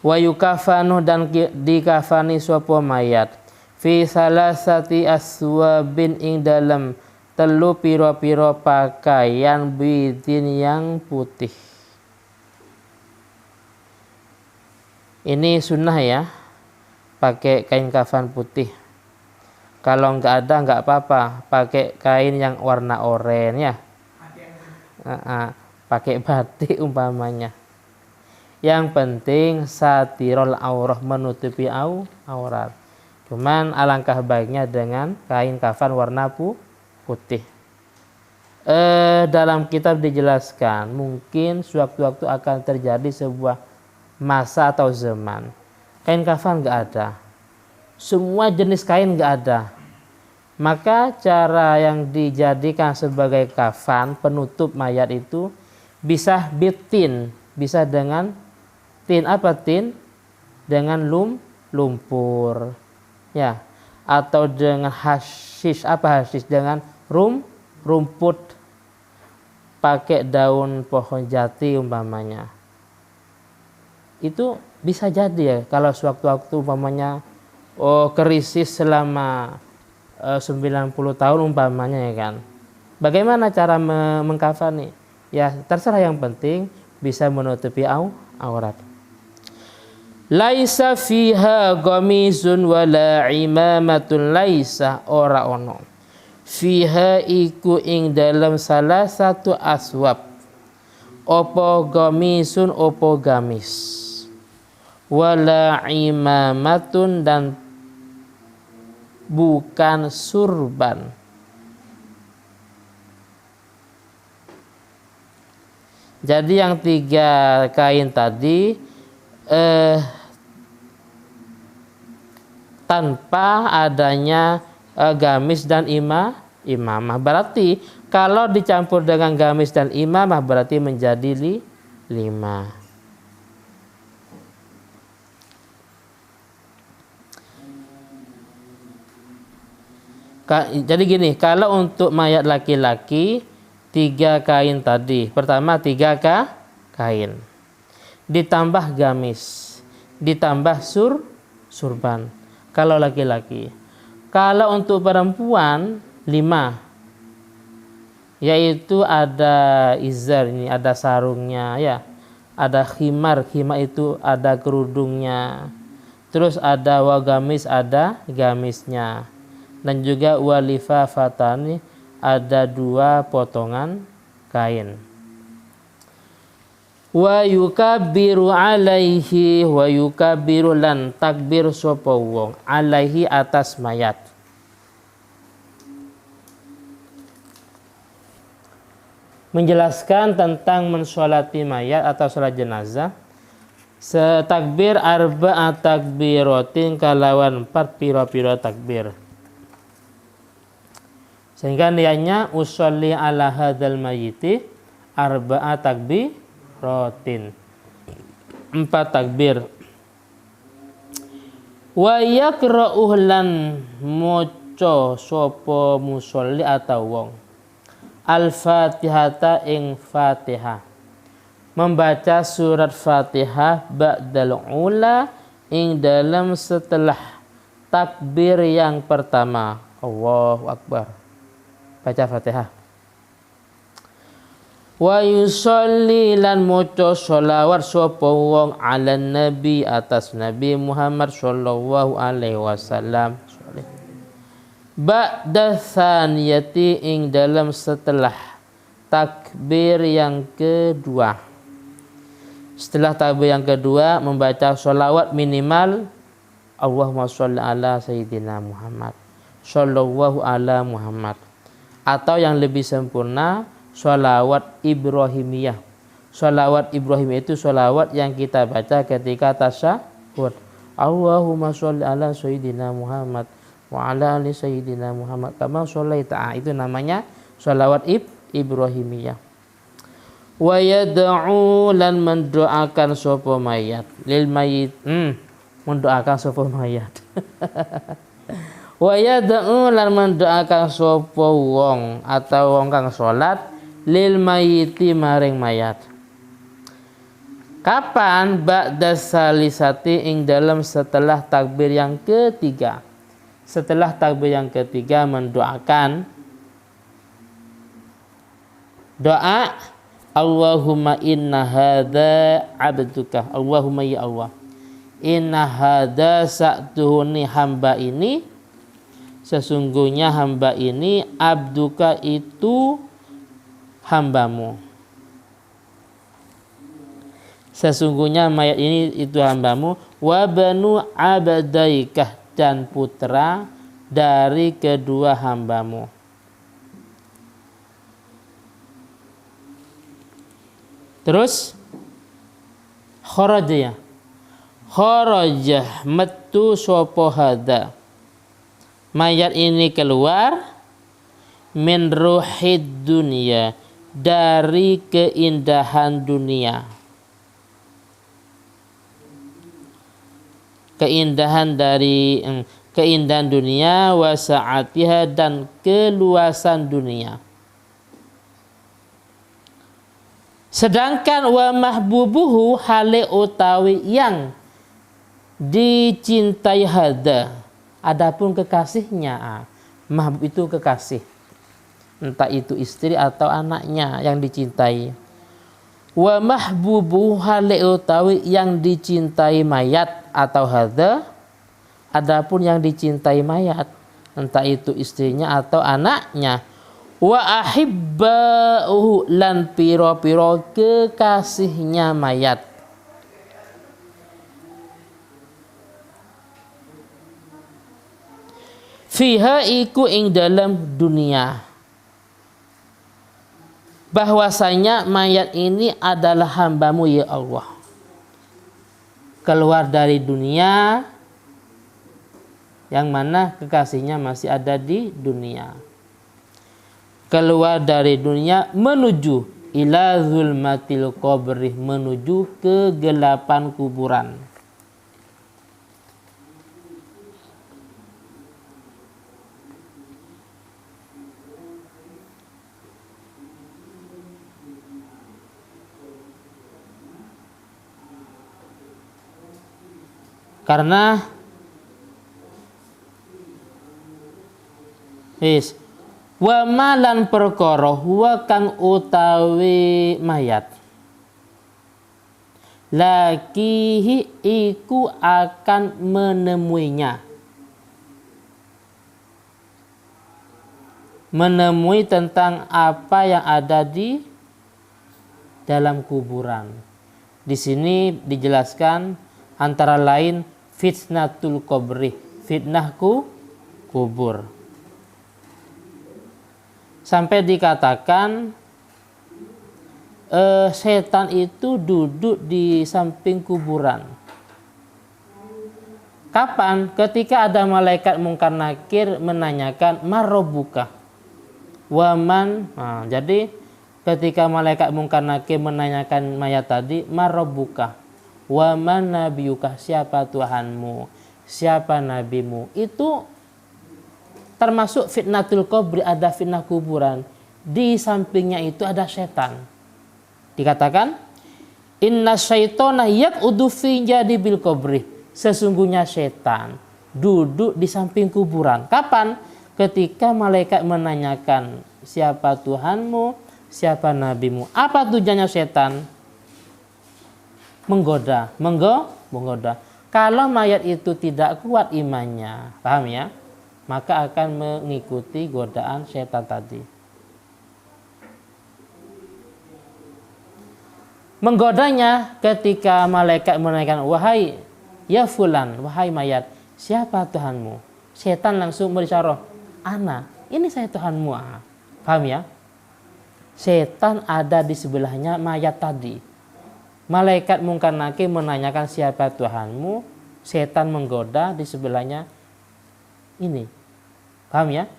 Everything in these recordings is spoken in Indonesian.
Wa yukafanu dan dikafani sapa mayat fi salasati aswabin ing dalam telu piro-piro pakaian bidin yang putih. Ini sunnah ya, pakai kain kafan putih. Kalau nggak ada nggak apa-apa, pakai kain yang warna oranye ya. Pakai batik umpamanya. Yang penting satirul aurah, menutupi aurat. Cuman alangkah baiknya dengan kain kafan warna putih. Dalam kitab dijelaskan mungkin sewaktu-waktu akan terjadi sebuah masa atau zaman kain kafan nggak ada, semua jenis kain nggak ada, maka cara yang dijadikan sebagai kafan penutup mayat itu bisa bitin, bisa dengan tin. Apa tin? Dengan lumpur ya, atau dengan hashish. Apa hashish? Dengan rumput, pakai daun pohon jati umpamanya. Itu bisa jadi ya, kalau sewaktu-waktu umpamanya krisis selama 90 tahun umpamanya ya kan. Bagaimana cara mengkafani? Ya terserah, yang penting bisa menutupi aurat. Laisa fiha ghamizun wala imamatun, laisa ora ono fiha iku ing dalam salah satu aswab opo ghamizun opo gamis, wala imamatun dan bukan surban. Jadi yang 3 kain tadi tanpa adanya gamis dan imamah. Berarti kalau dicampur dengan gamis dan imamah berarti menjadi 5. Jadi gini, kalau untuk mayat laki-laki 3 kain tadi. Pertama 3 kain, ditambah gamis, ditambah surban. Kalau laki-laki. Kalau untuk perempuan 5, yaitu ada izar, ini ada sarungnya ya, ada khimar itu ada kerudungnya, terus ada wagamis, ada gamisnya, dan juga walifafatani, ada 2 potongan kain. Wa yukabbiru alaihi, wa yukabbiru lan takbir sapa wong alaihi atas mayat. Menjelaskan tentang mensolati mayat atau salat jenazah. Setakbir arba'a takbiratin, kalawan 4 piro-piro takbir. Sehingga niatnya usolli ala hadzal mayyiti arba'a takbiratin, 4 takbir. Wa yaqra'u lan maca sapa musolli atau wong al-Fatihata ing Fatihah, membaca surat Fatihah ba'dal ula ing dalam setelah takbir yang pertama. Allahu Akbar, baca Fatihah. Wa yusolli lan maca sholawat sapa wong ala nabi atas Nabi Muhammad sallallahu alaihi wasallam. Ba'da tsaniyati ing dalam setelah takbir yang kedua. Setelah takbir yang kedua membaca sholawat minimal Allahumma sholli ala sayyidina Muhammad sallallahu ala Muhammad, atau yang lebih sempurna sholawat Ibrahimiyah. Sholawat Ibrahim itu sholawat yang kita baca ketika tasyahud. Allahumma sholli ala sayyidina Muhammad wa ala ali sayyidina Muhammad kama sholaita, itu namanya sholawat Ibrahimiyah. Wa yad'u lan mendoakan sapa mayat lil mayit, mendoakan sapa mayat. Wa yad'u lan mendoakan sapa wong atau wong kang salat lil mayiti maring mayat. Kapan? Ba'da salisati ing dalam setelah takbir yang ketiga. Setelah takbir yang ketiga mendoakan doa Allahumma inna hadza abduka. Allahumma ya Allah. Inna hadza sa'tuhuni hamba ini, sesungguhnya hamba ini, abduka itu hambamu. Sesungguhnya mayat ini itu hambamu, wa banu abdaikah, dan putra dari kedua hambamu. Terus kharaja, kharajah metu sapa hada, mayat ini keluar, min ruhid dunia, dari keindahan dunia. Keindahan dunia, wa sa'atiha, dan keluasan dunia. Sedangkan wa mahbubuhu, hale utawi yang dicintai hada, adapun kekasihnya, mahbub itu kekasih, entah itu istri atau anaknya yang dicintai. Wa mahbubu, hale utawi yang dicintai mayat atau hada, adapun yang dicintai mayat, entah itu istrinya atau anaknya. Wa ahibba'uhu, lan piro-piro kekasihnya mayat. Fiha iku ing dalam dunia, bahwasanya mayat ini adalah hambamu ya Allah. Keluar dari dunia, yang mana kekasihnya masih ada di dunia. Keluar dari dunia menuju ila zulmatil qabri, menuju kegelapan kuburan. Karena wa malan perkara huwa kang utawi mayat, lakihi iku akan menemuinya, menemui tentang apa yang ada di dalam kuburan. Di sini dijelaskan antara lain fitnatul qabri, fitnahku kubur. Sampai dikatakan setan itu duduk di samping kuburan. Kapan? Ketika ada malaikat mungkar nakir menanyakan marrobuka, waman. Nah, jadi ketika malaikat mungkar nakir menanyakan mayat tadi, marrobuka, waman nabiyuka, siapa Tuhanmu, siapa nabimu, itu termasuk fitnatul qabri, ada fitnah kuburan. Di sampingnya itu ada setan. Dikatakan inna syaitona yaq'udu fi jadibil qabri, sesungguhnya setan duduk di samping kuburan. Kapan? Ketika malaikat menanyakan siapa Tuhanmu, siapa nabimu. Apa tujuannya setan? Menggoda, menggoda. Kalau mayat itu tidak kuat imannya, paham ya? Maka akan mengikuti godaan setan tadi. Menggodanya ketika malaikat menanyakan, wahai ya fulan, wahai mayat, siapa Tuhanmu? Setan langsung berisyarah, ana, ini saya Tuhanmu. Paham ya? Setan ada di sebelahnya mayat tadi. Malaikat mungkar nakir menanyakan siapa Tuhanmu, setan menggoda di sebelahnya ini. Paham ya?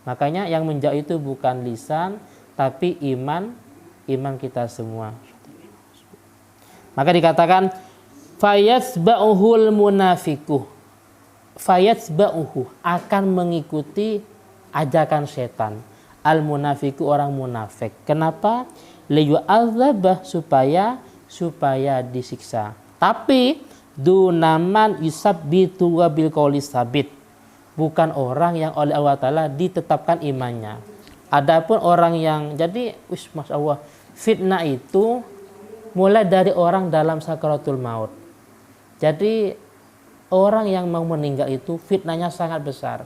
Makanya yang menjauh itu bukan lisan, tapi iman kita semua. Maka dikatakan fayatsba'uhul munafiqu, fayatsba'uhu, akan mengikuti ajakan setan, al munafiqu, orang munafik. Kenapa? Liyu'adzabah, supaya supaya disiksa. Tapi dunaman yusabbitu wa bil qouli sabit. Bukan orang yang oleh Allah Ta'ala ditetapkan imannya. Adapun orang yang jadi Masya Allah, fitnah itu mulai dari orang dalam sakaratul maut. Jadi orang yang mau meninggal itu fitnahnya sangat besar.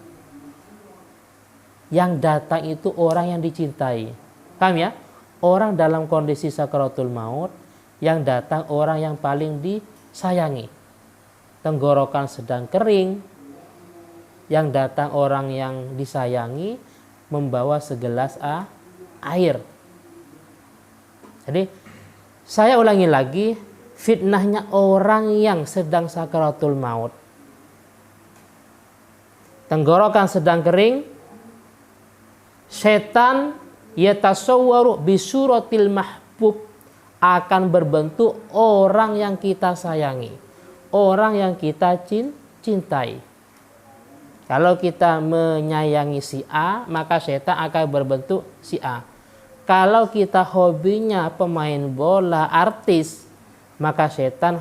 Yang datang itu orang yang dicintai. Paham ya? Orang dalam kondisi sakaratul maut, yang datang orang yang paling disayangi. Tenggorokan sedang kering, yang datang orang yang disayangi membawa segelas air. Jadi saya ulangi lagi, fitnahnya orang yang sedang sakaratul maut. Tenggorokan sedang kering, setan yatasawwaru bisuratil mahbub, akan berbentuk orang yang kita sayangi, orang yang kita cintai. Kalau kita menyayangi si A, maka setan akan berbentuk si A. Kalau kita hobinya pemain bola artis, maka setan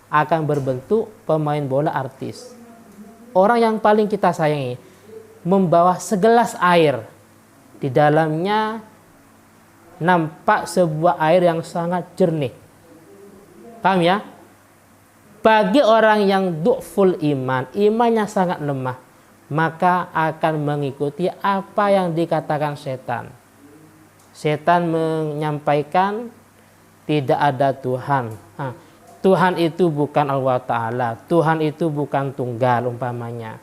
akan berbentuk pemain bola artis. Orang yang paling kita sayangi membawa segelas air. Di dalamnya nampak sebuah air yang sangat jernih. Paham ya? Bagi orang yang du'ful iman, imannya sangat lemah, maka akan mengikuti apa yang dikatakan setan. Setan menyampaikan tidak ada Tuhan. Tuhan itu bukan Allah Ta'ala. Tuhan itu bukan tunggal umpamanya.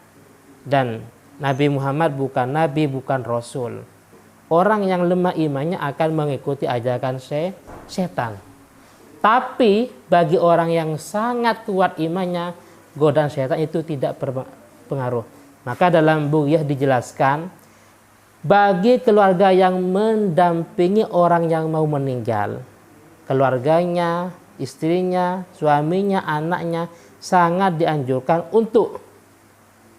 Dan Nabi Muhammad bukan Nabi, bukan Rasul. Orang yang lemah imannya akan mengikuti ajakan setan. Tapi bagi orang yang sangat kuat imannya, godaan setan itu tidak berpengaruh. Maka dalam Bughyah dijelaskan, bagi keluarga yang mendampingi orang yang mau meninggal, keluarganya, istrinya, suaminya, anaknya, sangat dianjurkan untuk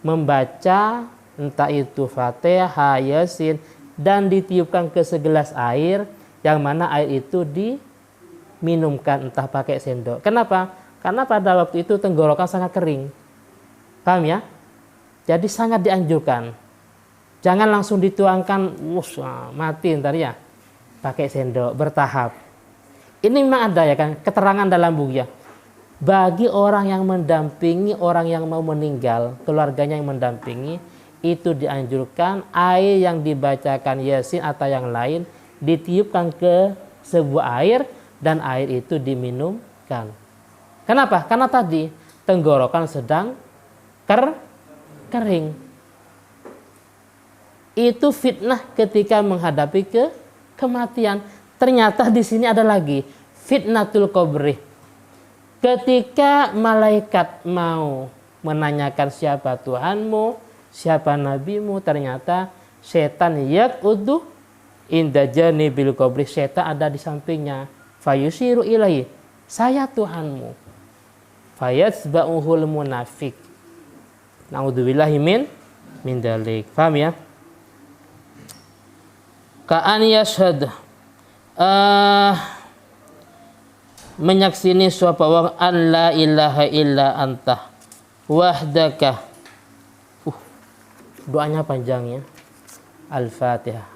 membaca entah itu Fatihah, Yasin, dan ditiupkan ke segelas air, yang mana air itu diminumkan entah pakai sendok. Kenapa? Karena pada waktu itu tenggorokan sangat kering. Paham ya? Jadi sangat dianjurkan. Jangan langsung dituangkan, mati ntar ya. Pakai sendok, bertahap. Ini memang ada ya kan, keterangan dalam Bughyah. Bagi orang yang mendampingi orang yang mau meninggal, keluarganya yang mendampingi, itu dianjurkan air yang dibacakan Yasin atau yang lain ditiupkan ke sebuah air dan air itu diminumkan. Kenapa? Karena tadi tenggorokan sedang kering. Itu fitnah ketika menghadapi kematian. Ternyata di sini ada lagi fitnatul qabri. Ketika malaikat mau menanyakan siapa Tuhanmu, siapa nabimu, ternyata setan yaqudu inda janibil qabri, setan ada di sampingnya. Fayusiru ilaihi, saya Tuhanmu. Fayatsba'uhul munafik. Naudzubillahi min dalik. Paham ya? Ka'an yashhad, menyaksini suapa wa an la ilaha illa anta wahdaka. Doanya panjang ya. Al-Fatihah.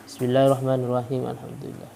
Bismillahirrahmanirrahim. Alhamdulillah.